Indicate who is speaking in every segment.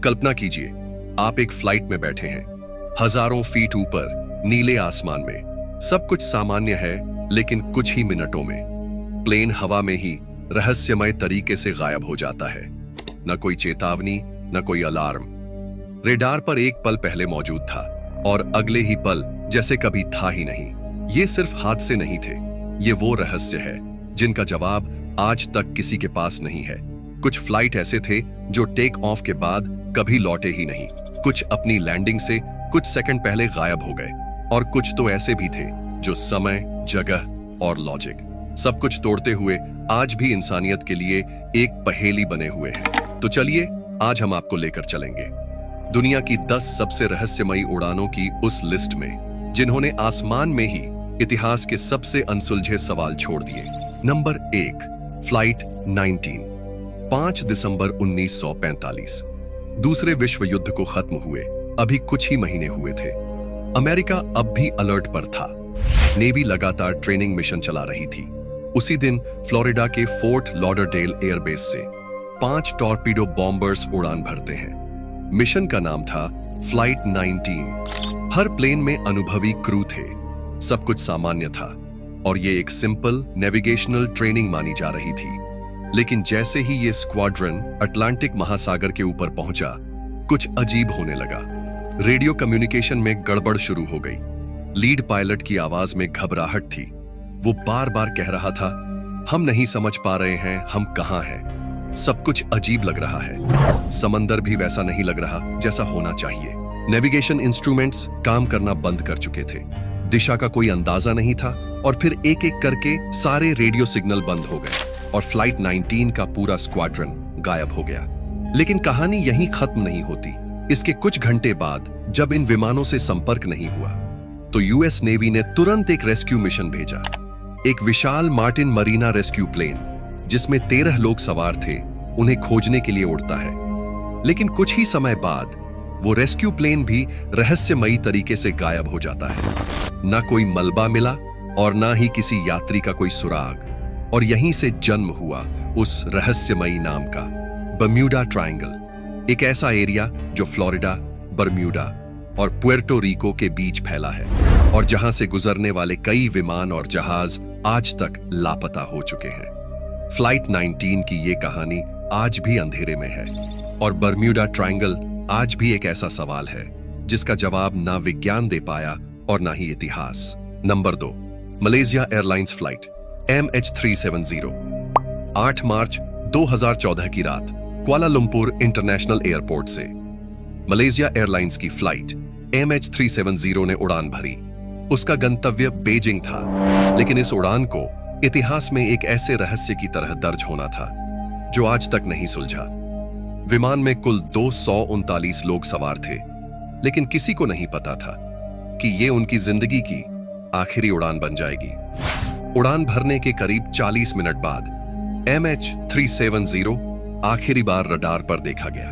Speaker 1: कल्पना कीजिए, आप एक फ्लाइट में बैठे हैं, हजारों फीट ऊपर नीले आसमान में। सब कुछ सामान्य है, लेकिन कुछ ही मिनटों में प्लेन हवा में ही रहस्यमय तरीके से गायब हो जाता है। न कोई चेतावनी, न कोई अलार्म। रेडार पर एक पल पहले मौजूद था और अगले ही पल जैसे कभी था ही नहीं। ये सिर्फ हादसे नहीं थे, ये वो रहस्य है जिनका जवाब आज तक किसी के पास नहीं है। कुछ फ्लाइट ऐसे थे जो टेक ऑफ के बाद कभी लौटे ही नहीं, कुछ अपनी लैंडिंग से कुछ सेकंड पहले गायब हो गए, और कुछ तो ऐसे भी थे जो समय, जगह और लॉजिक सब कुछ तोड़ते हुए आज भी इंसानियत के लिए एक पहेली बने हुए हैं। तो चलिए आज हम आपको लेकर चलेंगे दुनिया की 10 सबसे रहस्यमयी उड़ानों की उस लिस्ट में, जिन्होंने आसमान में ही इतिहास के सबसे अनसुलझे सवाल छोड़ दिए। नंबर 1, फ्लाइट 19, 5 दिसंबर 1945। दूसरे विश्व युद्ध को खत्म हुए अभी कुछ ही महीने हुए थे। अमेरिका अब भी अलर्ट पर था। नेवी लगातार ट्रेनिंग मिशन चला रही थी। उसी दिन फ्लोरिडा के फोर्ट लॉडरडेल एयरबेस से 5 टॉर्पीडो बॉम्बर्स उड़ान भरते हैं। मिशन का नाम था फ्लाइट 19। हर प्लेन में अनुभवी क्रू थे, सब कुछ सामान्य था और ये एक सिंपल नेविगेशनल ट्रेनिंग मानी जा रही थी। लेकिन जैसे ही ये स्क्वाड्रन अटलांटिक महासागर के ऊपर पहुंचा, कुछ अजीब होने लगा। रेडियो कम्युनिकेशन में गड़बड़ शुरू हो गई। लीड पायलट की आवाज में घबराहट थी। वो बार बार कह रहा था, हम नहीं समझ पा रहे हैं हम कहां हैं। सब कुछ अजीब लग रहा है। समंदर भी वैसा नहीं लग रहा जैसा होना चाहिए। नेविगेशन इंस्ट्रूमेंट्स काम करना बंद कर चुके थे। दिशा का कोई अंदाजा नहीं था और फिर एक एक करके सारे रेडियो सिग्नल बंद हो गए और फ्लाइट 19 का पूरा स्क्वाड्रन गायब हो गया। लेकिन कहानी यहीं खत्म नहीं होती। इसके कुछ घंटे बाद जब इन विमानों से संपर्क नहीं हुआ, तो यूएस नेवी ने तुरंत एक रेस्क्यू मिशन भेजा। एक विशाल मार्टिन मरीना रेस्क्यू प्लेन, जिसमें 13 लोग सवार थे, उन्हें खोजने के लिए उड़ता है। लेकिन कुछ ही समय बाद वो रेस्क्यू प्लेन भी रहस्यमयी तरीके से गायब हो जाता है। ना कोई मलबा मिला और ना ही किसी यात्री का कोई सुराग। और यहीं से जन्म हुआ उस रहस्यमयी नाम का बर्म्यूडा ट्रायंगल, एक ऐसा एरिया जो फ्लोरिडा, बर्म्यूडा और पुएर्टो रिको के बीच फैला है और जहां से गुजरने वाले कई विमान और जहाज आज तक लापता हो चुके हैं। फ्लाइट 19 की ये कहानी आज भी अंधेरे में है और बर्म्यूडा ट्रायंगल आज भी एक ऐसा सवाल है जिसका जवाब ना विज्ञान दे पाया और ना ही इतिहास। Number 2, Malaysia airlines flight MH370। 8 मार्च 2014 की रात कुआलालंपुर इंटरनेशनल एयरपोर्ट से मलेशिया एयरलाइंस की फ्लाइट MH370 ने उड़ान भरी। उसका गंतव्य बीजिंग था, लेकिन इस उड़ान को इतिहास में एक ऐसे रहस्य की तरह दर्ज होना था जो आज तक नहीं सुलझा। विमान में कुल 239 लोग सवार थे, लेकिन किसी को नहीं पता था कि ये उनकी जिंदगी की आखिरी उड़ान बन जाएगी। उड़ान भरने के करीब 40 मिनट बाद MH370 आखिरी बार रडार पर देखा गया।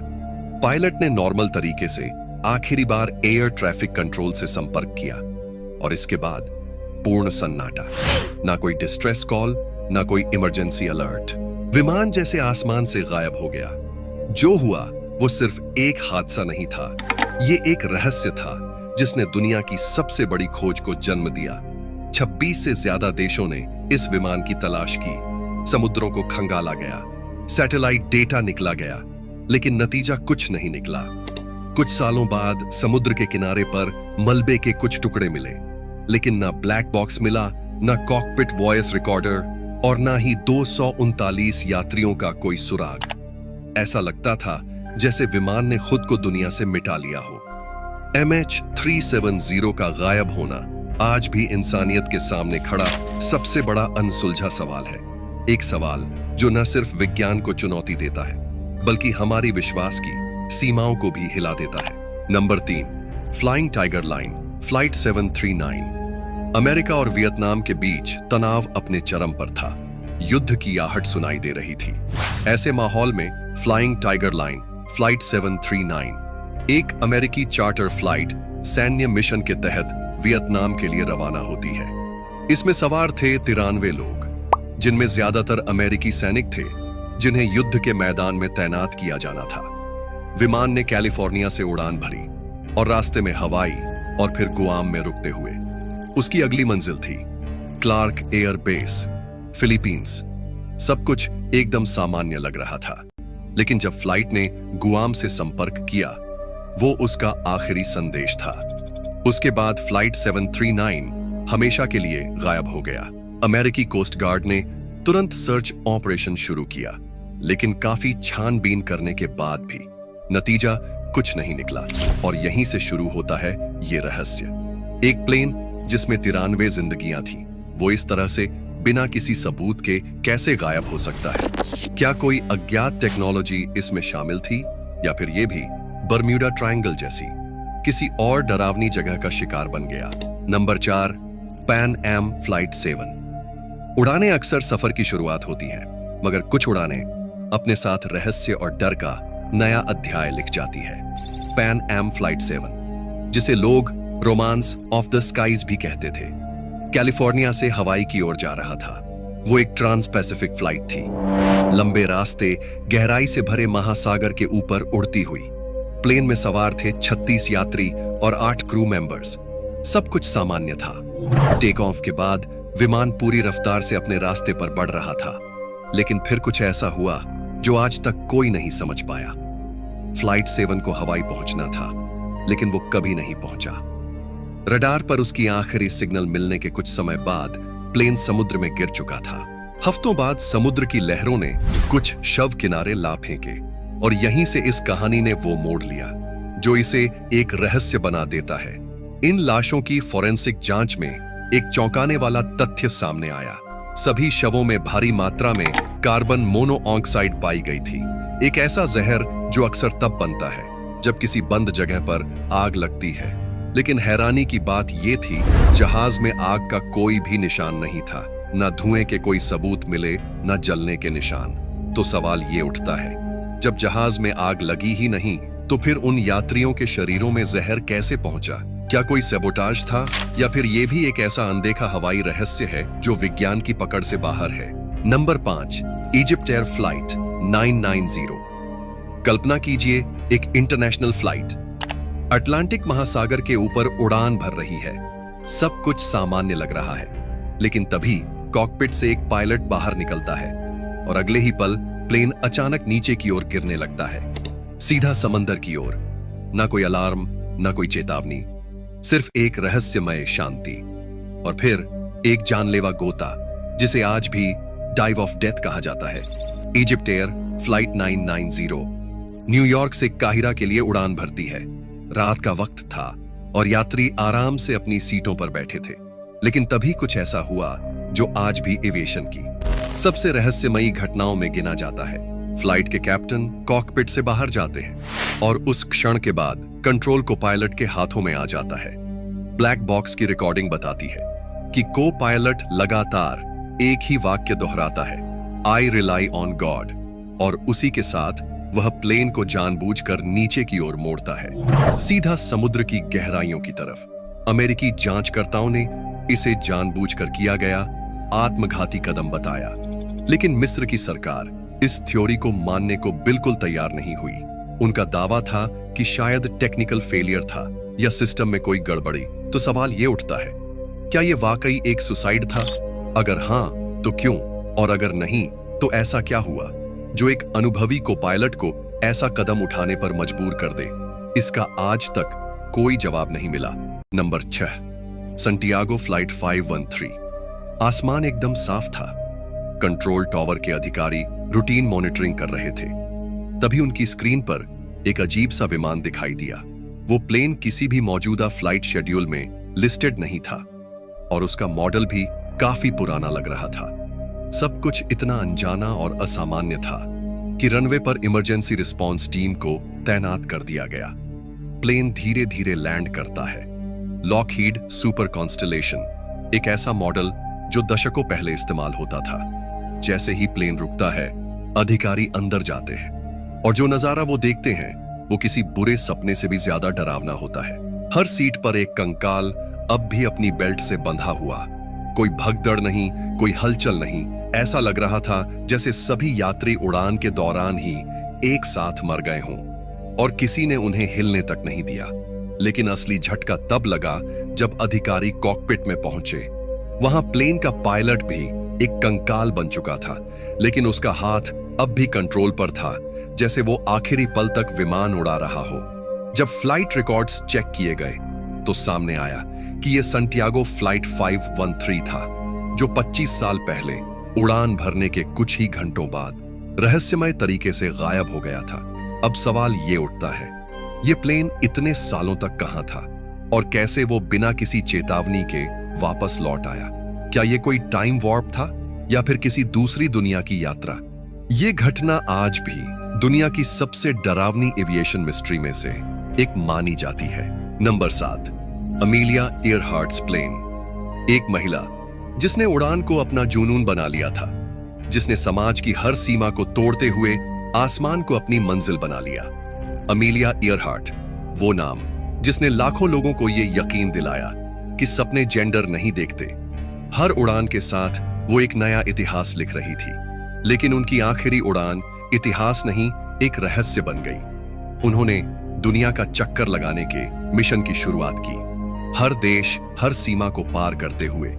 Speaker 1: पायलट ने नॉर्मल तरीके से आखिरी बार एयर ट्रैफिक कंट्रोल से संपर्क किया और इसके बाद पूर्ण सन्नाटा। ना कोई डिस्ट्रेस कॉल, ना कोई इमरजेंसी अलर्ट। विमान जैसे आसमान से गायब हो गया। जो हुआ वो सिर्फ एक हादसा नहीं था, ये एक रहस्य था जिसने दुनिया की सबसे बड़ी खोज को जन्म दिया। 26 से ज्यादा देशों ने इस विमान की तलाश की। समुद्रों को खंगाला गया, सैटेलाइट डेटा निकला गया, लेकिन नतीजा कुछ नहीं निकला। कुछ सालों बाद समुद्र के किनारे पर मलबे के कुछ टुकड़े मिले, लेकिन ना ब्लैक बॉक्स मिला, ना कॉकपिट वॉइस रिकॉर्डर और ना ही 239 यात्रियों का कोई सुराग। ऐसा लगता था जैसे विमान ने खुद को दुनिया से मिटा लिया हो। MH370 का गायब होना आज भी इंसानियत के सामने खड़ा सबसे बड़ा अनसुलझा सवाल है। एक सवाल जो न सिर्फ विज्ञान को चुनौती देता है, बल्कि हमारी विश्वास की सीमाओं को भी हिला देता है। Number 3, flying tiger line flight 739। America और वियतनाम के बीच तनाव अपने चरम पर था। युद्ध की आहट सुनाई दे रही थी। ऐसे माहौल में फ्लाइंग टाइगर लाइन फ्लाइट 739, एक अमेरिकी चार्टर फ्लाइट, सैन्य मिशन के तहत वियतनाम के लिए रवाना होती है। इसमें सवार थे 93 लोग, जिनमें ज्यादातर अमेरिकी सैनिक थे जिन्हें युद्ध के मैदान में तैनात किया जाना था। विमान ने कैलिफोर्निया से उड़ान भरी और रास्ते में हवाई और फिर गुआम में रुकते हुए उसकी अगली मंजिल थी क्लार्क एयर बेस, फिलीपींस। सब कुछ एकदम सामान्य लग रहा था, लेकिन जब फ्लाइट ने गुआम से संपर्क किया, वो उसका आखिरी संदेश था। उसके बाद फ्लाइट 739 हमेशा के लिए गायब हो गया। अमेरिकी कोस्ट गार्ड ने तुरंत सर्च ऑपरेशन शुरू किया, लेकिन काफी छानबीन करने के बाद भी नतीजा कुछ नहीं निकला। और यहीं से शुरू होता है ये रहस्य। एक प्लेन जिसमें 93 जिंदगियां थी, वो इस तरह से बिना किसी सबूत के कैसे गायब हो सकता है? क्या कोई अज्ञात टेक्नोलॉजी इसमें शामिल थी, या फिर ये भी बर्म्यूडा ट्रायंगल जैसी किसी और डरावनी जगह का शिकार बन गया? Number 4, Pan Am flight 7। उड़ानें अक्सर सफर की शुरुआत होती हैं, मगर कुछ उड़ानें अपने साथ रहस्य और डर का नया अध्याय लिख जाती है। पैन एम फ्लाइट 7, जिसे लोग रोमांस ऑफ द स्काईज भी कहते थे, कैलिफोर्निया से हवाई की ओर जा रहा था। वो एक ट्रांस पैसिफिक फ्लाइट थी, लंबे रास्ते, गहराई से भरे महासागर के ऊपर उड़ती हुई। प्लेन में सवार थे 36 यात्री और 8 क्रू मेंबर्स। सब कुछ सामान्य था। टेक ऑफ के बाद विमान पूरी रफ्तार से अपने रास्ते पर बढ़ रहा था, लेकिन फिर कुछ ऐसा हुआ जो आज तक कोई नहीं समझ पाया। फ्लाइट 7 को हवाई पहुंचना था, लेकिन वो कभी नहीं पहुंचा। रडार पर उसकी आखिरी सिग्नल मिलने के कुछ समय बाद प्लेन समुद्र में गिर चुका था। हफ्तों बाद समुद्र की लहरों ने कुछ शव किनारे ला फेंके, और यहीं से इस कहानी ने वो मोड़ लिया जो इसे एक रहस्य बना देता है। इन लाशों की फोरेंसिक जांच में एक चौंकाने वाला तथ्य सामने आया। सभी शवों में भारी मात्रा में कार्बन मोनोऑक्साइड पाई गई थी, एक ऐसा जहर जो अक्सर तब बनता है जब किसी बंद जगह पर आग लगती है। लेकिन हैरानी की बात यह थी, जहाज में आग का कोई भी निशान नहीं था। न धुएं के कोई सबूत मिले, न जलने के निशान। तो सवाल ये उठता है, जब जहाज में आग लगी ही नहीं, तो फिर उन यात्रियों के शरीरों में जहर कैसे पहुंचा? क्या कोई सैबोटाज था, या फिर यह भी एक ऐसा अनदेखा हवाई रहस्य है जो विज्ञान की पकड़ से बाहर है? Number 5, Egypt air flight 990। कल्पना कीजिए, एक इंटरनेशनल फ्लाइट अटलांटिक महासागर के ऊपर उड़ान भर रही है। सब कुछ सामान्य लग रहा है, लेकिन तभी कॉकपिट से एक पायलट बाहर निकलता है और अगले ही पल प्लेन अचानक नीचे की ओर गिरने लगता है, सीधा समंदर की ओर। ना कोई अलार्म, ना कोई चेतावनी, सिर्फ एक रहस्यमय शांति। और फिर एक जानलेवा गोता, जिसे आज भी डाइव ऑफ डेथ कहा जाता है। इजिप्ट एयर फ्लाइट 990 न्यूयॉर्क से काहिरा के लिए उड़ान भरती है। रात का वक्त था और यात्री आराम से अपनी सीटों पर बैठे थे, लेकिन तभी कुछ ऐसा हुआ जो आज भी एविएशन की सबसे रहस्यमयी घटनाओं में गिना जाता है। फ्लाइट के कैप्टन कॉकपिट से बाहर जाते हैं और उस क्षण के बाद कंट्रोल को पायलट के हाथों में आ जाता है। ब्लैक बॉक्स की रिकॉर्डिंग बताती है कि को पायलट लगातार एक ही वाक्य दोहराता है, आई रिलाई ऑन गॉड, और उसी के साथ वह प्लेन को जानबूझकर नीचे की ओर मोड़ता है, सीधा समुद्र की गहराइयों की तरफ। अमेरिकी जांचकर्ताओं ने इसे जानबूझकर किया गया आत्मघाती कदम बताया, लेकिन मिस्र की सरकार इस थ्योरी को मानने को बिल्कुल तैयार नहीं हुई। उनका दावा था कि शायद टेक्निकल फेलियर था या सिस्टम में कोई गड़बड़ी। तो सवाल ये उठता है, क्या ये वाकई एक सुसाइड था? अगर हां, तो क्यों? और अगर नहीं, तो ऐसा क्या हुआ जो एक अनुभवी को पायलट को ऐसा कदम उठाने पर मजबूर कर दे? इसका आज तक कोई जवाब नहीं मिला। Number 6, Santiago flight 513। आसमान एकदम साफ था। कंट्रोल टॉवर के अधिकारी रूटीन मॉनिटरिंग कर रहे थे। तभी उनकी स्क्रीन पर एक अजीब सा विमान दिखाई दिया। वो प्लेन किसी भी मौजूदा फ्लाइट शेड्यूल में लिस्टेड नहीं था और उसका मॉडल भी काफी पुराना लग रहा था। सब कुछ इतना अनजाना और असामान्य था कि रनवे पर इमरजेंसी रिस्पांस टीम को तैनात कर दिया गया। प्लेन धीरे धीरे लैंड करता है। लॉकहीड सुपर कॉन्स्टलेशन, एक ऐसा मॉडल जो दशकों पहले इस्तेमाल होता था। जैसे ही प्लेन रुकता है, अधिकारी अंदर जाते हैं और जो नजारा वो देखते हैं वो किसी बुरे सपने से भी ज्यादा डरावना होता है। हर सीट पर एक कंकाल अब भी अपनी बेल्ट से बंधा हुआ। कोई भगदड़ नहीं, कोई हलचल नहीं। ऐसा लग रहा था जैसे सभी यात्री उड़ान के दौरान ही एक साथ मर गए हों। और किसी ने उन्हें हिलने तक नहीं दिया। लेकिन असली झटका तब लगा जब अधिकारी कॉकपिट में पहुंचे। वहां प्लेन का पायलट भी एक कंकाल बन चुका था, लेकिन उसका हाथ अब भी कंट्रोल पर था, जैसे वो आखिरी पल तक विमान उड़ा रहा हो। जब फ्लाइट रिकॉर्ड्स चेक किए गए तो सामने आया कि यह संटियागो फ्लाइट 513 था, जो 25 साल पहले उड़ान भरने के कुछ ही घंटों बाद रहस्यमय तरीके से गायब हो गया था। अब सवाल ये उठता है, ये प्लेन इतने सालों तक कहां था और कैसे वो बिना किसी चेतावनी के वापस लौट आया? क्या ये कोई टाइम वॉर्प था या फिर किसी दूसरी दुनिया की यात्रा? ये घटना आज भी दुनिया की सबसे डरावनी एविएशन मिस्ट्री में से एक मानी जाती है। Number 7, Amelia Earhart's plane. एक महिला जिसने उड़ान को अपना जुनून बना लिया था, जिसने समाज की हर सीमा को तोड़ते हुए आसमान को अपनी मंजिल बना लिया। अमीलिया ईयरहार्ट, वो नाम जिसने लाखों लोगों को ये यकीन दिलाया कि सपने जेंडर नहीं देखते। हर उड़ान के साथ वो एक नया इतिहास लिख रही थी, लेकिन उनकी आखिरी उड़ान इतिहास नहीं, एक रहस्य बन गई। उन्होंने दुनिया का चक्कर लगाने के मिशन की शुरुआत की, हर देश, हर सीमा को पार करते हुए।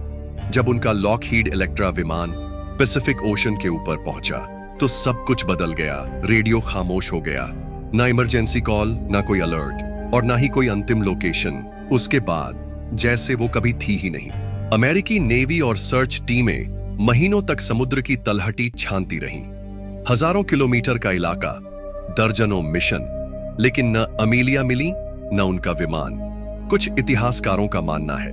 Speaker 1: जब उनका लॉकहीड इलेक्ट्रा विमान पैसिफिक ओशन के ऊपर पहुंचा तो सब कुछ बदल गया। रेडियो खामोश हो गया, ना इमरजेंसी कॉल, ना कोई अलर्ट और ना ही कोई अंतिम लोकेशन। उसके बाद जैसे वो कभी थी ही नहीं। अमेरिकी नेवी और सर्च टीमें महीनों तक समुद्र की तलहटी छानती रहीं। हजारों किलोमीटर का इलाका, दर्जनों मिशन, लेकिन न अमीलिया मिली न उनका विमान। कुछ इतिहासकारों का मानना है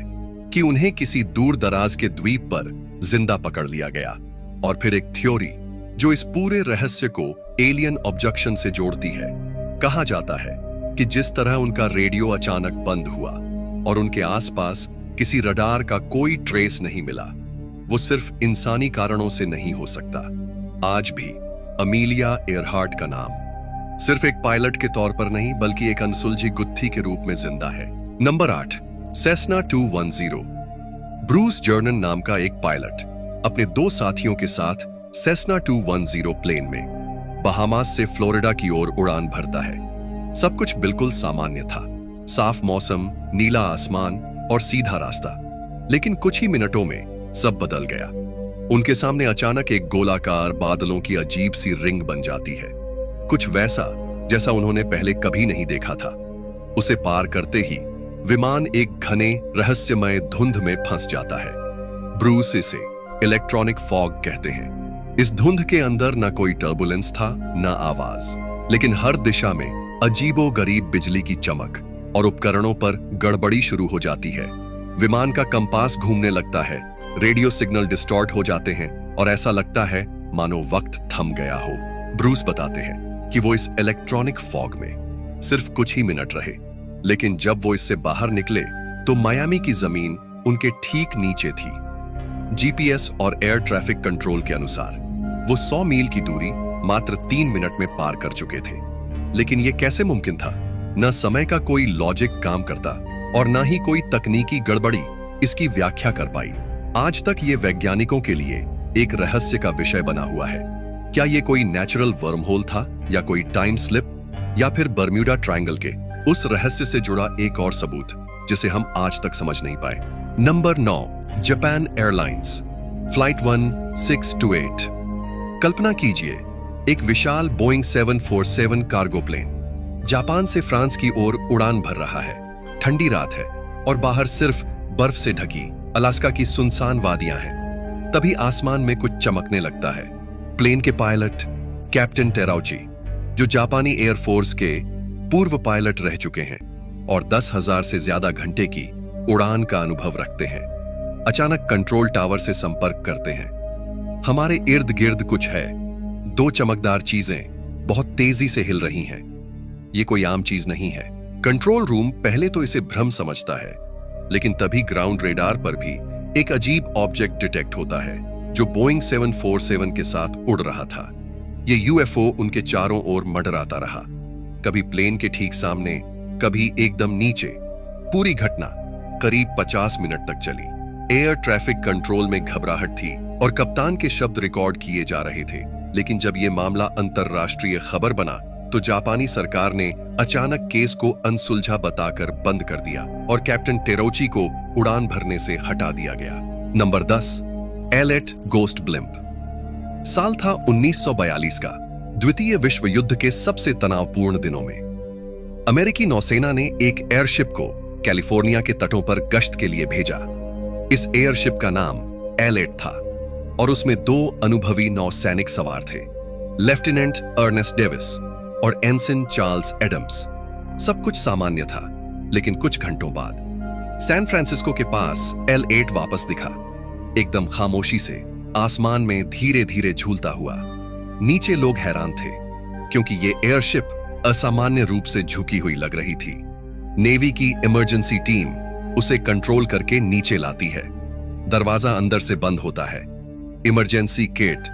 Speaker 1: कि उन्हें किसी दूर दराज के द्वीप पर जिंदा पकड़ लिया गया। और फिर एक थ्योरी जो इस पूरे रहस्य को एलियन ऑब्जेक्शन से जोड़ती है। कहा जाता है कि जिस तरह उनका रेडियो अचानक बंद हुआ और उनके आसपास किसी रडार का कोई ट्रेस नहीं मिला, वो सिर्फ इंसानी कारणों से नहीं हो सकता। आज भी अमीलिया ईयरहार्ट का नाम सिर्फ एक पायलट के तौर पर नहीं, बल्कि एक अनसुलझी गुत्थी के रूप में जिंदा है। Number 8, Cessna 210। ब्रूस जर्नन नाम का एक पायलट अपने 2 साथियों के साथ सेसना 210 प्लेन में बहामास से फ्लोरिडा की ओर उड़ान भरता है। सब कुछ बिल्कुल सामान्य था, साफ मौसम, नीला आसमान और सीधा रास्ता। लेकिन कुछ ही मिनटों में सब बदल गया। उनके सामने अचानक एक गोलाकार बादलों की अजीब सी रिंग बन जाती है, कुछ वैसा जैसा उन्होंने पहले कभी नहीं देखा था। उसे पार करते ही विमान एक घने रहस्यमय धुंध में फंस जाता है। ब्रूस इसे इलेक्ट्रॉनिक फॉग कहते हैं। इस धुंध के अंदर न कोई टर्बुलेंस था, न आवाज, लेकिन हर दिशा में अजीबोगरीब बिजली की चमक और उपकरणों पर गड़बड़ी शुरू हो जाती है। विमान का कंपास घूमने लगता है, रेडियो सिग्नल डिस्टॉर्ट हो जाते हैं और ऐसा लगता है मानो वक्त थम गया हो। ब्रूस बताते हैं कि वो इस इलेक्ट्रॉनिक फॉग में सिर्फ कुछ ही मिनट रहे, लेकिन जब वो इससे बाहर निकले तो मायामी की जमीन उनके ठीक नीचे थी। जीपीएस और एयर ट्रैफिक कंट्रोल के अनुसार वो 100 मील की दूरी मात्र 3 मिनट में पार कर चुके थे। लेकिन ये कैसे मुमकिन था? न समय का कोई लॉजिक काम करता और न ही कोई तकनीकी गड़बड़ी इसकी व्याख्या कर पाई। आज तक ये वैज्ञानिकों के लिए एक रहस्य का विषय बना हुआ है। क्या ये कोई नेचुरल वर्म होल था, या कोई टाइम स्लिप, या फिर बर्म्यूडा ट्रायंगल के उस रहस्य से जुड़ा एक और सबूत जिसे हम आज तक समझ नहीं पाए। Number 9, Japan airlines flight 1628। कल्पना कीजिए, एक विशाल बोइंग 747 कार्गो प्लेन जापान से फ्रांस की ओर उड़ान भर रहा है। ठंडी रात है और बाहर सिर्फ बर्फ से ढकी अलास्का की सुनसान वादियां हैं। तभी आसमान में कुछ चमकने लगता है। प्लेन के पायलट कैप्टन टेराउची, जो जापानी एयरफोर्स के पूर्व पायलट रह चुके हैं और 10,000 से ज्यादा घंटे की उड़ान का अनुभव रखते हैं, अचानक कंट्रोल टावर से संपर्क करते हैं। हमारे इर्द गिर्द कुछ है। 2 चमकदार चीजें बहुत तेजी से हिल रही हैं। ये कोई आम चीज नहीं है। कंट्रोल रूम पहले तो इसे भ्रम समझता है, लेकिन तभी ग्राउंड रेडार पर भी एक अजीब ऑब्जेक्ट डिटेक्ट होता है जो बोइंग 747 के साथ उड़ रहा था। ये यूएफओ उनके चारों ओर मंडराता रहा, कभी प्लेन के ठीक सामने, कभी एकदम नीचे। पूरी घटना करीब 50 मिनट तक चली। एयर ट्रैफिक कंट्रोल में घबराहट थी और कप्तान के शब्द रिकॉर्ड किए जा रहे थे। लेकिन जब यह मामला अंतरराष्ट्रीय खबर बना तो जापानी सरकार ने अचानक केस को अनसुलझा बताकर बंद कर दिया और कैप्टन टेरोची को उड़ान भरने से हटा दिया गया। Number 10, AILET ghost blimp. साल था 1942 का, द्वितीय विश्व युद्ध के सबसे तनावपूर्ण दिनों में। अमेरिकी नौसेना ने एक एयरशिप को कैलिफोर्निया के तटों पर गश्त के लिए भेजा। इस एयरशिप का नाम एलेट था और उसमें 2 अनुभवी नौसैनिक सवार थे, लेफ्टिनेंट अर्नेस्ट डेविस और एंसिन चार्ल्स एडम्स। सब कुछ सामान्य था, लेकिन कुछ घंटों बाद सैन फ्रांसिस्को के पास L8 वापस दिखा, एकदम खामोशी से आसमान में धीरे धीरे झूलता हुआ। नीचे लोग हैरान थे, क्योंकि ये एयरशिप असामान्य रूप से झुकी हुई लग रही थी। नेवी की इमरजेंसी टीम उसे कंट्रोल करके नीचे लाती है। दरवाजा अंदर से बंद होता है। Emergency kit